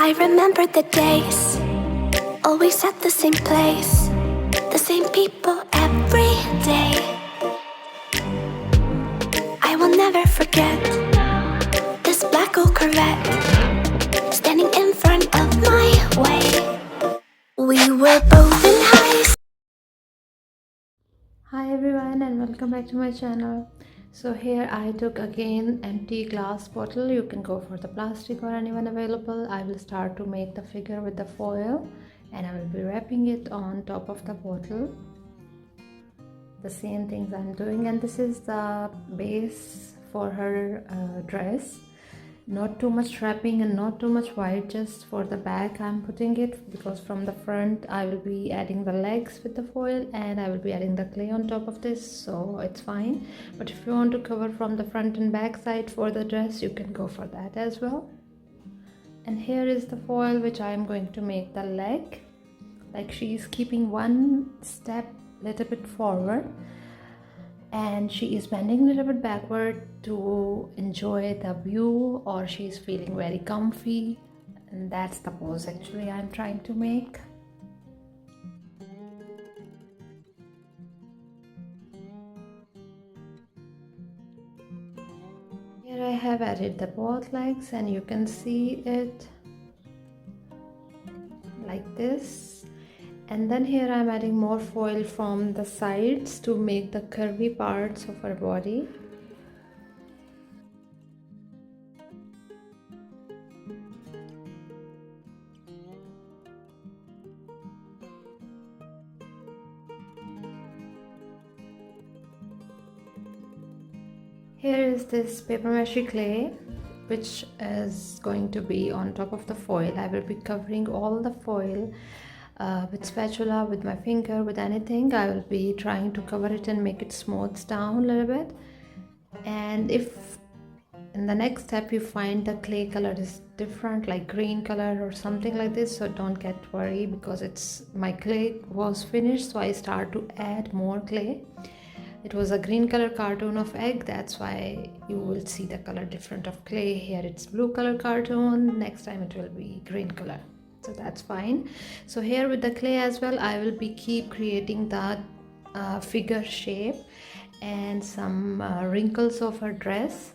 I remember the days, always at the same place, the same people every day. I will never forget this black old Corvette standing in front of my way. We were both in high school. Hi everyone and welcome back to my channel. So here I took again empty glass bottle. You can go for the plastic or anyone available. I will start to make the figure with the foil and I will be wrapping it on top of the bottle. The same things I'm doing, and this is the base for her dress. Not too much wrapping and not too much white, just for the back I'm putting it, because from the front I will be adding the legs with the foil and I will be adding the clay on top of this, so it's fine. But if you want to cover from the front and back side for the dress, you can go for that as well. And here is the foil which I am going to make the leg. Like, she is keeping one step little bit forward and she is bending a little bit backward to enjoy the view, or she is feeling very comfy, and that's the pose actually I'm trying to make. Here I have added the both legs and you can see it like this. And then here I'm adding more foil from the sides to make the curvy parts of her body. Here is this paper mache clay which is going to be on top of the foil. I will be covering all the foil with spatula, with my finger, with anything. I will be trying to cover it and make it smooth down a little bit. And if in the next step you find the clay color is different, like green color or something like this, so don't get worried, because my clay was finished, so I start to add more clay. It was a green color cartoon of egg, that's why you will see the color different of clay. Here it's blue color cartoon, next time it will be green color, so that's fine. So here with the clay as well, I will be keep creating that figure shape and some wrinkles of her dress,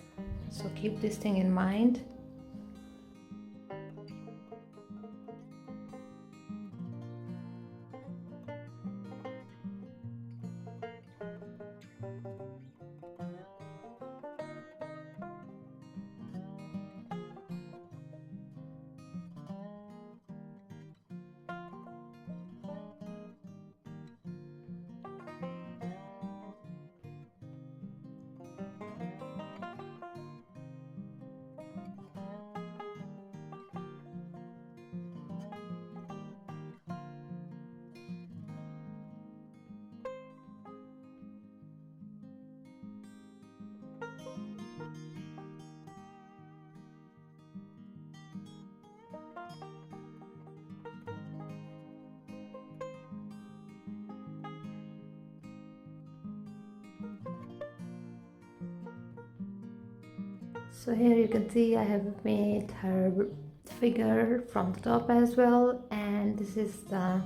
so keep this thing in mind. So here you can see I have made her figure from the top as well, and this is the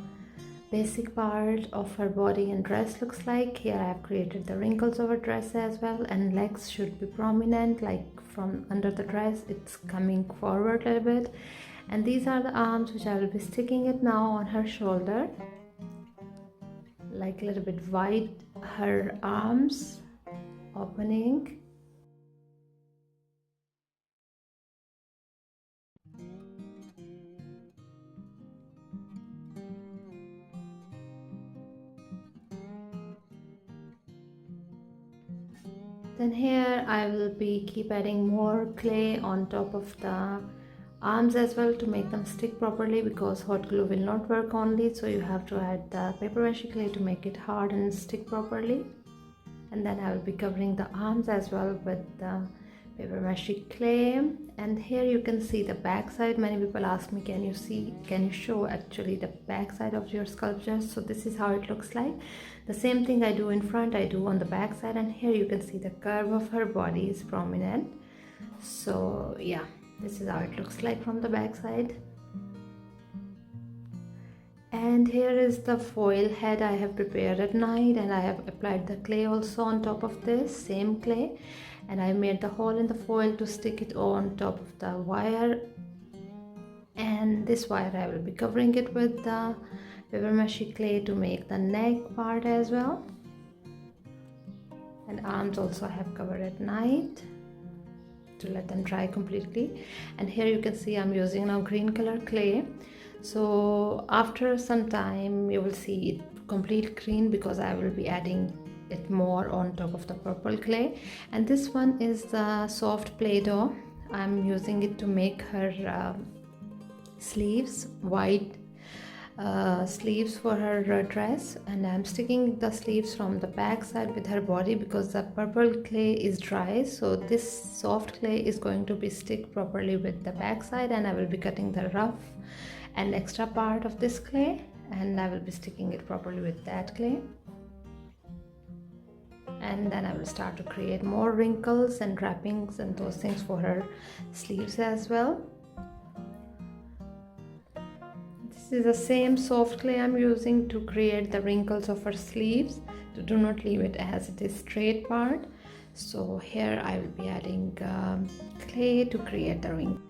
basic part of her body and dress looks like. Here I have created the wrinkles of her dress as well, and legs should be prominent, like from under the dress it's coming forward a little bit. And these are the arms which I will be sticking it now on her shoulder, like a little bit wide, her arms opening. Then here I will be keep adding more clay on top of the arms as well to make them stick properly, because hot glue will not work only, so you have to add the paper mache clay to make it hard and stick properly. And then I will be covering the arms as well with the paper mache clay. And here you can see the back side. Many people ask me, can you show actually the back side of your sculpture? So this is how it looks like. The same thing I do in front, I do on the back side. And here you can see the curve of her body is prominent. So yeah, this is how it looks like from the back side. And here is the foil head I have prepared at night, and I have applied the clay also on top of this same clay, and I made the hole in the foil to stick it on top of the wire. And this wire I will be covering it with the paper mache clay to make the neck part as well. And arms also I have covered at night to let them dry completely. And here you can see I'm using now green color clay. So after some time you will see it complete green because I will be adding it more on top of the purple clay. And this one is the soft Play-Doh. I'm using it to make her sleeves, white sleeves for her dress, and I'm sticking the sleeves from the back side with her body because the purple clay is dry, so this soft clay is going to be stick properly with the back side, and I will be cutting the rough and extra part of this clay, and I will be sticking it properly with that clay. And then I will start to create more wrinkles and wrappings and those things for her sleeves as well. This is the same soft clay I'm using to create the wrinkles of her sleeves, to do not leave it as it is straight part. So here I will be adding clay to create the wrinkles.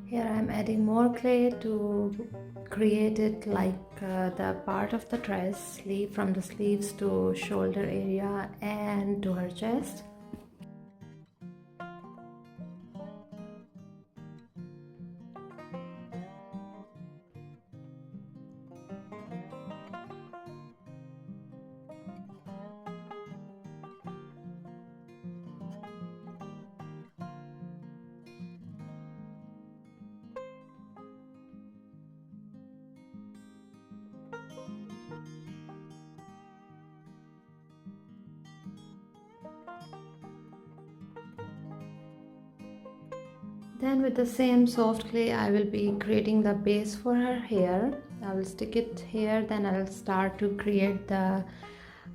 Here I am adding more clay to create it like the part of the dress, sleeve, from the sleeves to shoulder area and to her chest. Then with the same soft clay I will be creating the base for her hair. I will stick it here, then I will start to create the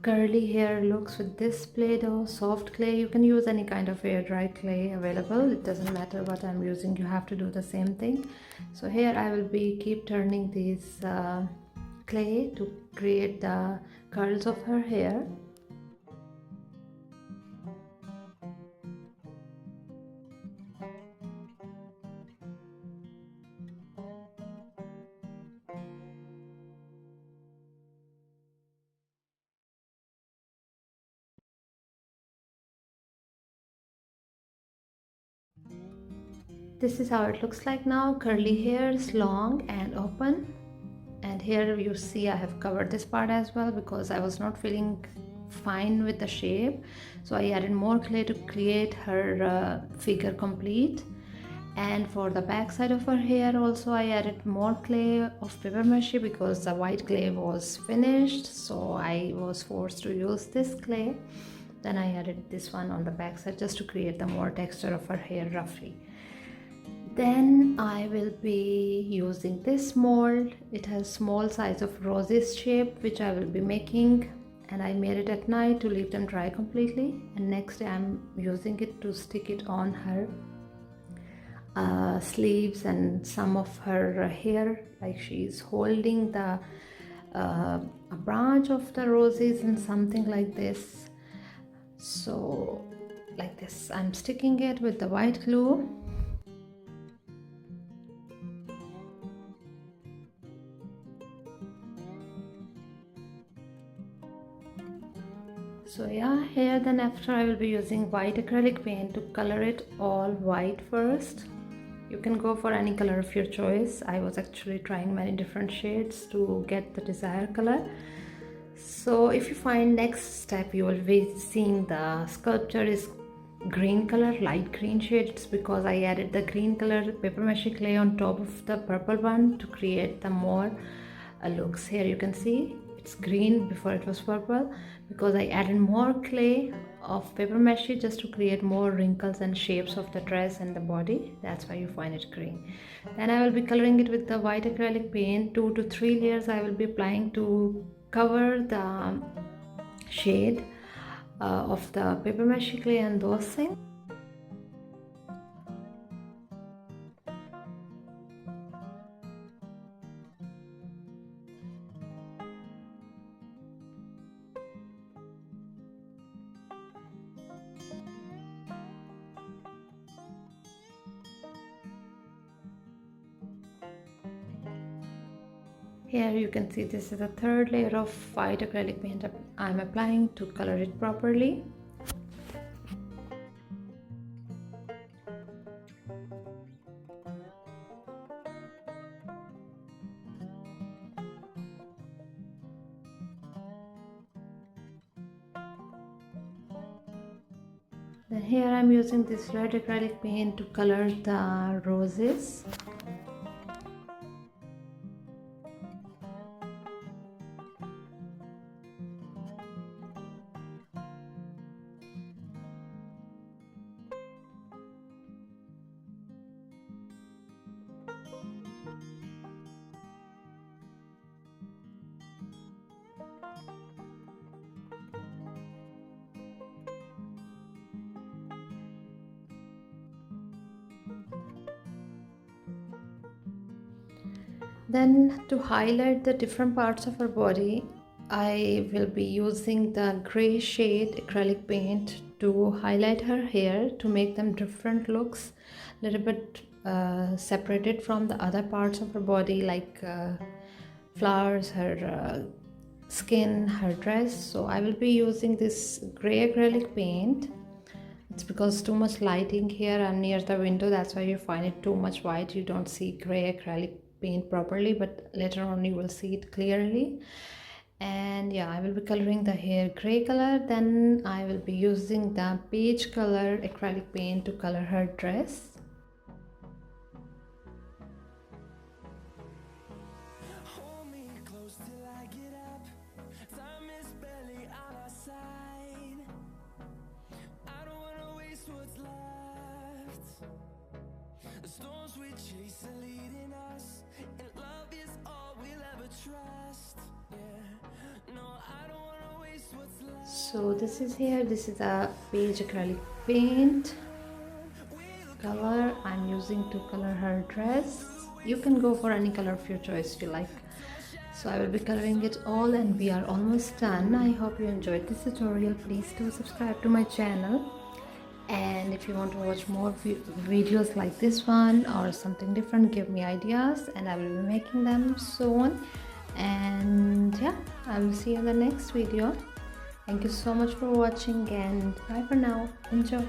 curly hair looks with this Play-Doh soft clay. You can use any kind of air dry clay available, it doesn't matter what I'm using, you have to do the same thing. So here I will be keep turning these clay to create the curls of her hair. This is how it looks like now. Curly hairs, long and open. And here you see I have covered this part as well because I was not feeling fine with the shape. So I added more clay to create her figure complete. And for the back side of her hair also I added more clay of paper mache because the white clay was finished. So I was forced to use this clay. Then I added this one on the back side just to create the more texture of her hair roughly. Then I will be using this mold. It has small size of roses shape which I will be making, and I made it at night to leave them dry completely, and next day I'm using it to stick it on her sleeves and some of her hair, like she's holding the a branch of the roses and something like this. So like this I'm sticking it with the white glue. So yeah, here then after I will be using white acrylic paint to color it all white first. You can go for any color of your choice. I was actually trying many different shades to get the desired color. So if you find next step you will be seeing the sculpture is green color, light green shade. It's because I added the green color paper mache clay on top of the purple one to create the more looks. Here you can see it's green before it was purple because I added more clay of paper mache just to create more wrinkles and shapes of the dress and the body. That's why you find it green. Then I will be coloring it with the white acrylic paint. 2 to 3 layers I will be applying to cover the shade of the paper mache clay and those things. Here you can see this is the third layer of white acrylic paint I'm applying to color it properly. Then here I'm using this red acrylic paint to color the roses. Then to highlight the different parts of her body, I will be using the gray shade acrylic paint to highlight her hair to make them different looks, a little bit separated from the other parts of her body, like flowers, her skin, her dress. So I will be using this gray acrylic paint. It's because too much lighting here, I'm near the window, that's why you find it too much white. You don't see gray acrylic paint properly, but later on you will see it clearly. And yeah, I will be coloring the hair gray color. Then I will be using the beige color acrylic paint to color her dress. So this is a beige acrylic paint color I'm using to color her dress. You can go for any color of your choice if you like. So I will be coloring it all and we are almost done. I hope you enjoyed this tutorial. Please do subscribe to my channel, and if you want to watch more videos like this one or something different, give me ideas and I will be making them soon. And yeah, I will see you in the next video. Thank you so much for watching and bye for now. Enjoy.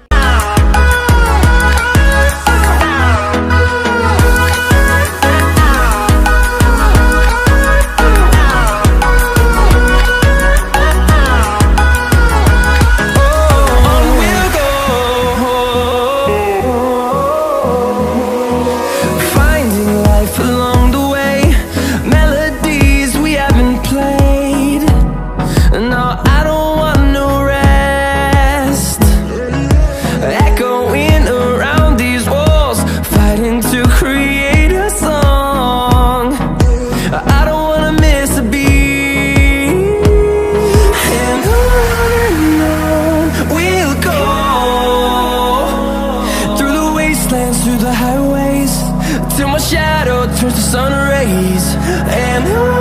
Through the highways till my shadow turns to sun rays, and